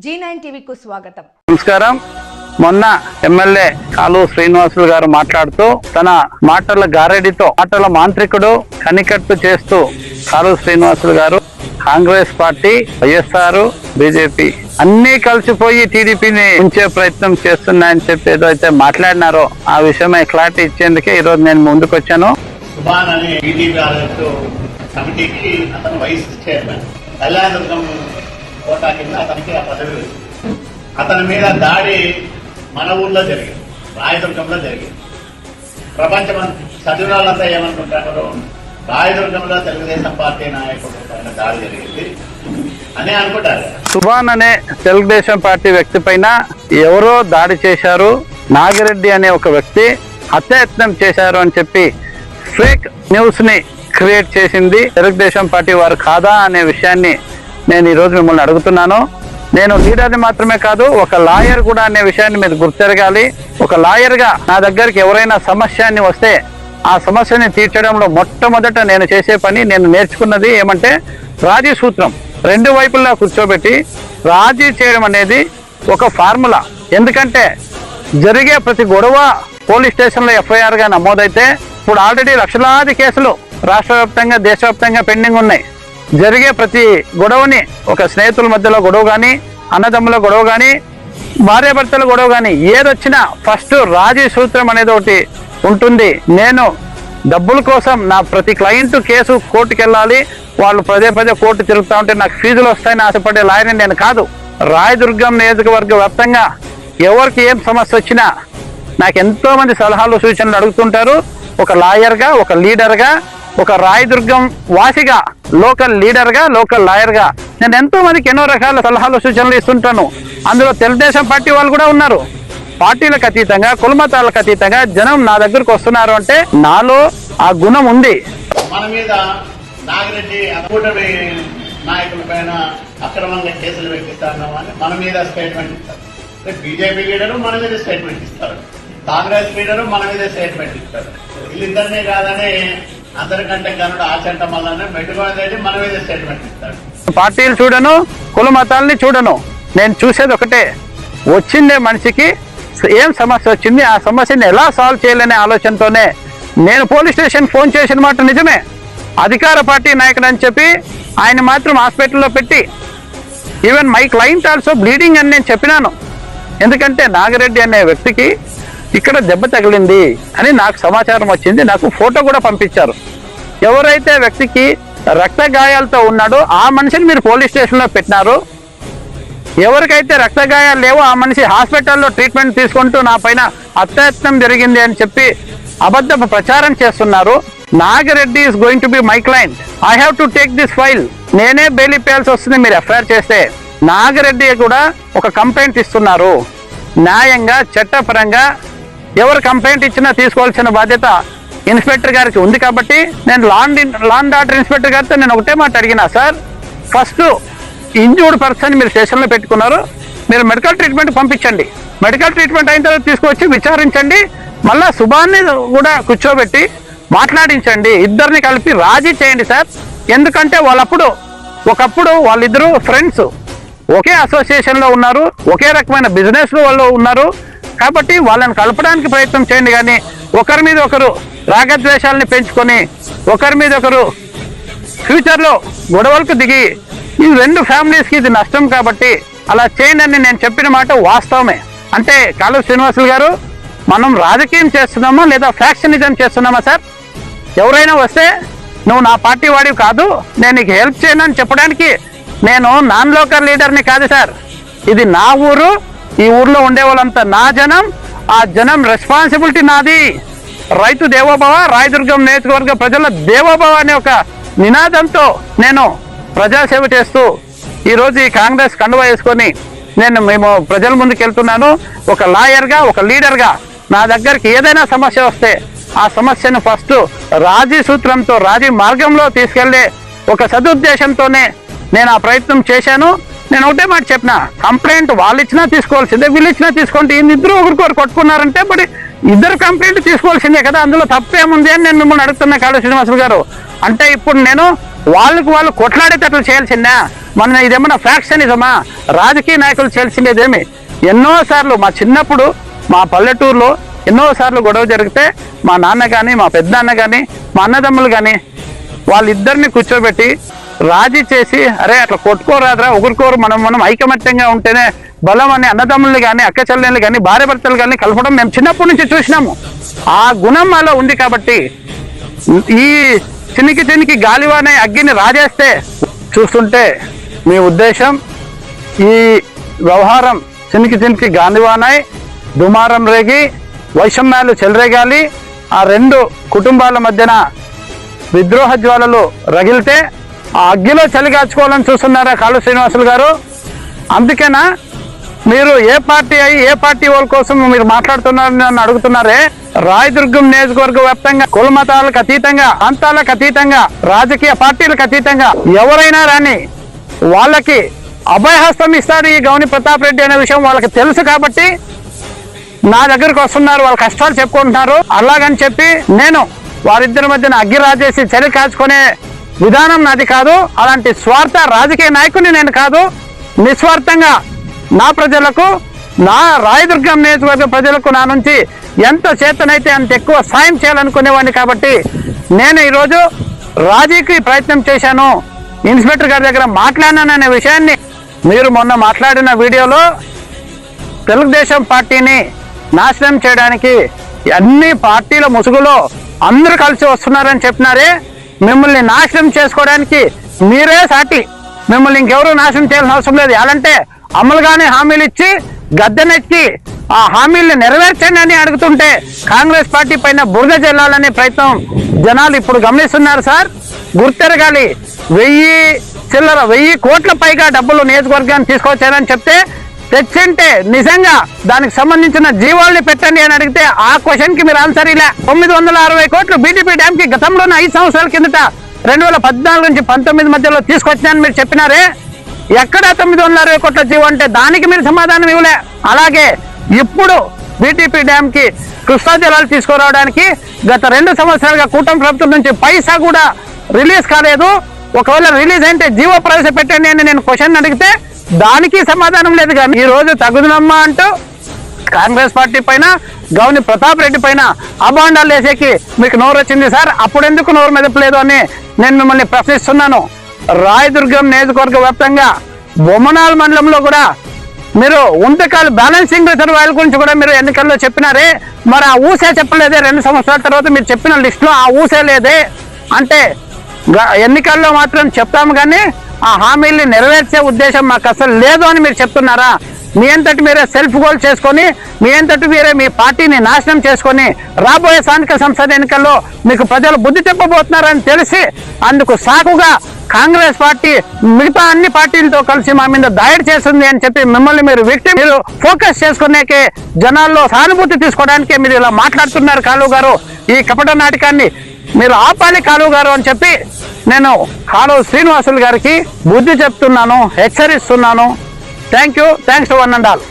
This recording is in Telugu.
G9 టీవీకు స్వాగతం. నమస్కారం. మొన్న ఎమ్మెల్యే కాలు శ్రీనివాసులు గారు మాట్లాడుతూ తన మాటల గారెడితో మాటల మాంత్రికుడు కనికట్టు చేస్తూ కాలు శ్రీనివాసులు గారు కాంగ్రెస్ పార్టీ, వైఎస్ఆర్, బీజేపీ అన్ని కలిసిపోయి టీడీపీని ఉంచే ప్రయత్నం చేస్తున్నాయని చెప్పి ఏదైతే మాట్లాడినారో ఆ విషయమై క్లారిటీ ఇచ్చేందుకే ఈరోజు నేను ముందుకు వచ్చాను. కోటా కింద అతనికి ఆ పదవి అతని మీద దాడి మన ఊర్లో జరిగింది, రాయదుర్గంలో జరిగింది. ప్రపంచం చదివిన వాళ్ళంతా ఏమనుకుంటారు, రాయదుర్గంలో తెలుగుదేశం పార్టీ నాయకుడు పైన దాడి జరిగింది అని అనుకుంటారు. సుభాన్ అనే తెలుగుదేశం పార్టీ వ్యక్తి పైన ఎవరో దాడి చేశారు, నాగిరెడ్డి అనే ఒక వ్యక్తి హత్యాయత్నం చేశారు అని చెప్పి ఫేక్ న్యూస్ ని క్రియేట్ చేసింది తెలుగుదేశం పార్టీ వారు కాదా అనే విషయాన్ని నేను ఈరోజు మిమ్మల్ని అడుగుతున్నాను. నేను లీడర్ని మాత్రమే కాదు, ఒక లాయర్ కూడా అనే విషయాన్ని మీరు గుర్తెరగాలి. ఒక లాయర్గా నా దగ్గరికి ఎవరైనా సమస్యని వస్తే ఆ సమస్యని తీర్చడంలో మొట్టమొదట నేను చేసే పని, నేను నేర్చుకున్నది ఏమంటే రాజీ సూత్రం. రెండు వైపులా కూర్చోబెట్టి రాజీ చేయడం అనేది ఒక ఫార్ములా. ఎందుకంటే జరిగే ప్రతి గొడవ పోలీస్ స్టేషన్లో ఎఫ్ఐఆర్గా నమోదైతే ఇప్పుడు ఆల్రెడీ లక్షలాది కేసులు రాష్ట్ర వ్యాప్తంగా, దేశవ్యాప్తంగా పెండింగ్ ఉన్నాయి. జరిగే ప్రతి గొడవని, ఒక స్నేహితుల మధ్యలో గొడవ కానీ, అన్నదమ్ముల గొడవ కానీ, భార్యాభర్తల గొడవ కానీ ఏదొచ్చినా ఫస్ట్ రాజీ సూత్రం అనేది ఒకటి ఉంటుంది. నేను డబ్బుల కోసం నా ప్రతి క్లయింట్ కేసు కోర్టుకు వెళ్ళాలి, వాళ్ళు పదే పదే కోర్టు తిరుగుతూ ఉంటే నాకు ఫీజులు వస్తాయని ఆశపడే లాయర్ని నేను కాదు. రాయదుర్గం నియోజకవర్గ వ్యాప్తంగా ఎవరికి ఏం సమస్య వచ్చినా నాకు ఎంతో మంది సలహాలు, సూచనలు అడుగుతుంటారు. ఒక లాయర్గా, ఒక లీడర్గా, ఒక రాయదుర్గం వాసిగా, లోకల్ లీడర్గా, లోకల్ లాయర్గా నేను ఎంతో మందికి ఎన్నో రకాల సలహాలు, సూచనలు ఇస్తుంటాను. అందులో తెలుగుదేశం పార్టీ వాళ్ళు కూడా ఉన్నారు. పార్టీలకు అతీతంగా, కులమతాలకు అతీతంగా జనం నా దగ్గరకు వస్తున్నారు అంటే నాలో ఆ గుణం ఉంది. మన మీద నాగిరెడ్డి కూటమి నాయకుల పైన అక్రమంగా కేసులు పెట్టిస్తారని మన మీద స్టేట్మెంట్ ఇస్తారు. బీజేపీ లీడరు మన మీద స్టేట్మెంట్ ఇస్తారు, కాంగ్రెస్ లీడరు మన మీద స్టేట్మెంట్ ఇస్తారు. వీళ్ళిద్దరినీ కాదని అందరికంటే కనుడు ఆచంట మళ్ళీ మెట్టుకోవడం మన మీద స్టేట్మెంట్ ఇస్తాడు. పార్టీలు చూడను, కుల మతాలని చూడను. నేను చూసేది ఒకటే, వచ్చిందే మనిషికి ఏం సమస్య వచ్చింది, ఆ సమస్యని ఎలా సాల్వ్ చేయాలనే ఆలోచనతోనే నేను పోలీస్ స్టేషన్ ఫోన్ చేసిన మాట నిజమే. అధికార పార్టీ నాయకుడు అని చెప్పి ఆయన మాత్రం హాస్పిటల్లో పెట్టి, even my client also bleeding అని నేను చెప్పినాను. ఎందుకంటే నాగిరెడ్డి అనే వ్యక్తికి ఇక్కడ దెబ్బ తగిలింది అని నాకు సమాచారం వచ్చింది. నాకు ఫోటో కూడా పంపించారు. ఎవరైతే వ్యక్తికి రక్త గాయాలతో ఉన్నాడో ఆ మనిషిని మీరు పోలీస్ స్టేషన్లో పెట్టినారు. ఎవరికైతే రక్త గాయాలు లేవో ఆ మనిషి హాస్పిటల్లో ట్రీట్మెంట్ తీసుకుంటూ నా పైన హత్యాయత్నం జరిగింది అని చెప్పి అబద్ధ ప్రచారం చేస్తున్నారు. Nagireddy is going to be my client. I have to take this file. నేనే బెయిల్ ఇప్పేయాల్సి వస్తుంది మీరు ఎఫ్ఐఆర్ చేస్తే. నాగిరెడ్డి కూడా ఒక కంప్లైంట్ ఇస్తున్నారు. న్యాయంగా, చట్టపరంగా ఎవరు కంప్లైంట్ ఇచ్చినా తీసుకోవాల్సిన బాధ్యత ఇన్స్పెక్టర్ గారికి ఉంది. కాబట్టి నేను లాండ్ ఆర్డర్ ఇన్స్పెక్టర్ గారితో నేను ఒకటే మాట అడిగినా, సార్ ఫస్ట్ ఇంజూర్డ్ పర్సన్ మీరు స్టేషన్లో పెట్టుకున్నారు, మీరు మెడికల్ ట్రీట్మెంట్ పంపించండి. మెడికల్ ట్రీట్మెంట్ అయిన తర్వాత తీసుకొచ్చి విచారించండి. మళ్ళా సుభాన్ని కూడా కూర్చోబెట్టి మాట్లాడించండి. ఇద్దరిని కలిపి రాజీ చేయండి సార్. ఎందుకంటే ఒకప్పుడు వాళ్ళిద్దరూ ఫ్రెండ్స్, ఒకే అసోసియేషన్లో ఉన్నారు, ఒకే రకమైన బిజినెస్లో వాళ్ళు ఉన్నారు. కాబట్టి వాళ్ళని కలపడానికి ప్రయత్నం చేయండి. కానీ ఒకరి మీద ఒకరు రాగద్వేషాలని పెంచుకొని ఒకరి మీద ఒకరు ఫ్యూచర్లో గొడవలకు దిగి ఈ రెండు ఫ్యామిలీస్కి ఇది నష్టం. కాబట్టి అలా చేయండి. నేను చెప్పిన మాట వాస్తవమే. అంటే కాలు శ్రీనివాసులు గారు, మనం రాజకీయం చేస్తున్నామా లేదా ఫ్యాక్షనిజం చేస్తున్నామా సార్? ఎవరైనా వస్తే నువ్వు నా పార్టీ వాడివి కాదు, నేను నీకు హెల్ప్ చేయను అని చెప్పడానికి నేను నాన్ లోకల్ లీడర్ని కాదు సార్. ఇది నా ఊరు, ఈ ఊర్లో ఉండే వాళ్ళంతా నా జనం, ఆ జనం రెస్పాన్సిబిలిటీ నాది. రైతు దేవోభవ, రాయదుర్గం నియోజకవర్గ ప్రజల దేవోభవ అనే ఒక నినాదంతో నేను ప్రజాసేవ చేస్తూ ఈరోజు ఈ కాంగ్రెస్ కండువా వేసుకొని మేము ప్రజల ముందుకు వెళ్తున్నాను. ఒక లాయర్గా, ఒక లీడర్గా నా దగ్గరికి ఏదైనా సమస్య వస్తే ఆ సమస్యను ఫస్ట్ రాజీ సూత్రంతో, రాజీ మార్గంలో తీసుకెళ్లే ఒక సదుద్దేశంతోనే నేను ఆ ప్రయత్నం చేశాను. నేను ఒకటే మాట చెప్పిన, కంప్లైంట్ వాళ్ళు ఇచ్చినా తీసుకోవాల్సిందే, వీళ్ళు ఇచ్చినా తీసుకోండి. ఇద్దరు ఒకరికొకరు కొట్టుకున్నారంటే మరి ఇద్దరు కంప్లైంట్ తీసుకోవాల్సిందే కదా, అందులో తప్పేముంది అని నేను మిమ్మల్ని అడుగుతున్నా కాళ శ్రీనివాసులు గారు. అంటే ఇప్పుడు నేను వాళ్ళకు వాళ్ళు కొట్లాడేటట్లు చేయాల్సిందా? మన ఇదేమన్నా ఫ్యాక్షనిజమా? రాజకీయ నాయకులు చేయాల్సిందేమి? ఎన్నోసార్లు మా చిన్నప్పుడు మా పల్లెటూరులో ఎన్నోసార్లు గొడవ జరిగితే మా నాన్న కానీ మా పెద్దనాన్న కానీ మా అన్నదమ్ములు కానీ వాళ్ళిద్దరిని కూర్చోబెట్టి రాజీ చేసి, అరే అట్లా కొట్టుకోరాదురా, ఒకరికోరు మనం ఐకమత్యంగా ఉంటేనే బలం అని అన్నదమ్ముల్ని కానీ అక్క చెల్లెళ్ళు కానీ భార్య భర్తలు కానీ కలపడం మేము చిన్నప్పటి నుంచి చూసినాము. ఆ గుణం మాలో ఉంది కాబట్టి ఈ చినికి గాలివానే అగ్గిని రాజేస్తే చూస్తుంటే మీ ఉద్దేశం ఈ వ్యవహారం చినికి గాలివానాయ్ దుమారం రేగి వైషమ్యాలు చెలరేగాలి, ఆ రెండు కుటుంబాల మధ్యన విద్రోహ జ్వాలలు రగిలితే ఆ అగ్గిలో చలిగాచుకోవాలని చూస్తున్నారా కాళు శ్రీనివాసులు గారు? అందుకేనా మీరు ఏ పార్టీ అయ్యి ఏ పార్టీ వాళ్ళ కోసం మీరు మాట్లాడుతున్నారని నన్ను అడుగుతున్నారే? రాయదుర్గం నియోజకవర్గ వ్యాప్తంగా కుల మతాలకు అతీతంగా, ప్రాంతాలకు అతీతంగా, రాజకీయ పార్టీలకు అతీతంగా ఎవరైనా రాని వాళ్ళకి అభయహస్తం ఇస్తాడు ఈ గౌని ప్రతాప్ రెడ్డి అనే విషయం వాళ్ళకి తెలుసు కాబట్టి నా దగ్గరకు వస్తున్నారు, వాళ్ళ కష్టాలు చెప్పుకుంటున్నారు. అలాగని చెప్పి నేను వారిద్దరి మధ్యన అగ్గి రాజేసి చలి కాచుకునే విధానం నాది కాదు. అలాంటి స్వార్థ రాజకీయ నాయకుని నేను కాదు. నిస్వార్థంగా నా ప్రజలకు, నా రాయదుర్గం నియోజకవర్గ ప్రజలకు నా నుంచి ఎంత చేతనైతే అంత ఎక్కువ సాయం చేయాలనుకునేవాడిని కాబట్టి నేను ఈరోజు రాజీకి ప్రయత్నం చేశాను. ఇన్స్పెక్టర్ గారి దగ్గర మాట్లాడినాననే విషయాన్ని మీరు మొన్న మాట్లాడిన వీడియోలో తెలుగుదేశం పార్టీని నాశనం చేయడానికి అన్ని పార్టీల ముసుగులో అందరూ కలిసి వస్తున్నారని చెప్పినారే, మిమ్మల్ని నాశనం చేసుకోవడానికి మీరే సాటి. మిమ్మల్ని ఇంకెవరూ నాశనం చేయాల్సిన అవసరం లేదు. ఎలాంటే అమలుగానే హామీలు ఇచ్చి గద్దెనెక్కి ఆ హామీల్ని నెరవేర్చండి అని అడుగుతుంటే కాంగ్రెస్ పార్టీ పైన బురద జల్లాలనే ప్రయత్నం జనాలు ఇప్పుడు గమనిస్తున్నారు. సార్ గుర్తెరగాలి, 1000 కోట్ల పైగా డబ్బులు నియోజకవర్గాన్ని తీసుకొచ్చారని చెప్తే తెచ్చింటే నిజంగా దానికి సంబంధించిన జీవాల్ని పెట్టండి అని అడిగితే ఆ క్వశ్చన్ కి మీరు ఆన్సర్ ఇలా 960 కోట్లు బీటీపీ డ్యామ్ కి గతంలోనే 5 సంవత్సరాల కిందట 2014 నుంచి 19 మధ్యలో తీసుకొచ్చానని మీరు చెప్పినారే, ఎక్కడ 960 కోట్ల జీవో అంటే దానికి మీరు సమాధానం ఇవ్వలే. అలాగే ఇప్పుడు బీటీపీ డ్యామ్ కి కృష్ణా జలాలు తీసుకురావడానికి గత 2 సంవత్సరాలుగా కూటమి ప్రభుత్వం నుంచి పైసా కూడా రిలీజ్ కాలేదు. ఒకవేళ రిలీజ్ అంటే జీవో ప్రవేశపెట్టండి అని నేను క్వశ్చన్ అడిగితే దానికి సమాధానం లేదు. కానీ ఈ రోజు తగుదనమ్మా అంటూ కాంగ్రెస్ పార్టీ పైన, గౌని ప్రతాప్ రెడ్డి పైన అబాండాలు వేసేకి మీకు నోరు వచ్చింది సార్. అప్పుడు ఎందుకు నోరు మెదపలేదు అని నేను మిమ్మల్ని ప్రశ్నిస్తున్నాను. రాయదుర్గం నియోజకవర్గ వ్యాప్తంగా బొమ్మనాల్ మండలంలో కూడా మీరు ఉంటకాలు బ్యాలెన్సింగ్ రిజర్వాయర్ గురించి కూడా మీరు ఎన్నికల్లో చెప్పినారే, మరి ఆ ఊసే చెప్పలేదే? 2 సంవత్సరాల తర్వాత మీరు చెప్పిన లిస్టులో ఆ ఊసే లేదే? అంటే ఎన్నికల్లో మాత్రం చెప్తాము కానీ ఆ హామీల్ని నెరవేర్చే ఉద్దేశం మాకు అసలు లేదు అని మీరు చెప్తున్నారా? మీ అంతటి మీరే సెల్ఫ్ గోల్ చేసుకొని, మీ అంతటి మీరే మీ పార్టీని నాశనం చేసుకొని రాబోయే స్థానిక సంస్థల ఎన్నికల్లో మీకు ప్రజలు బుద్ధి చెప్పబోతున్నారని తెలిసి అందుకు సాకుగా కాంగ్రెస్ పార్టీ మిగతా అన్ని పార్టీలతో కలిసి మా మీద దాడి చేస్తుంది అని చెప్పి మిమ్మల్ని మీరు మీరు ఫోకస్ చేసుకునేకే, జనాల్లో సానుభూతి తీసుకోవడానికే మీరు ఇలా మాట్లాడుతున్నారు. కాళు గారు, ఈ కపట నాటకాన్ని మీరు ఆపాలి కాళు గారు అని చెప్పి నేను కాళు శ్రీనివాసులు గారికి బుద్ధి చెప్తున్నాను, హెచ్చరిస్తున్నాను. Thanks to one and all.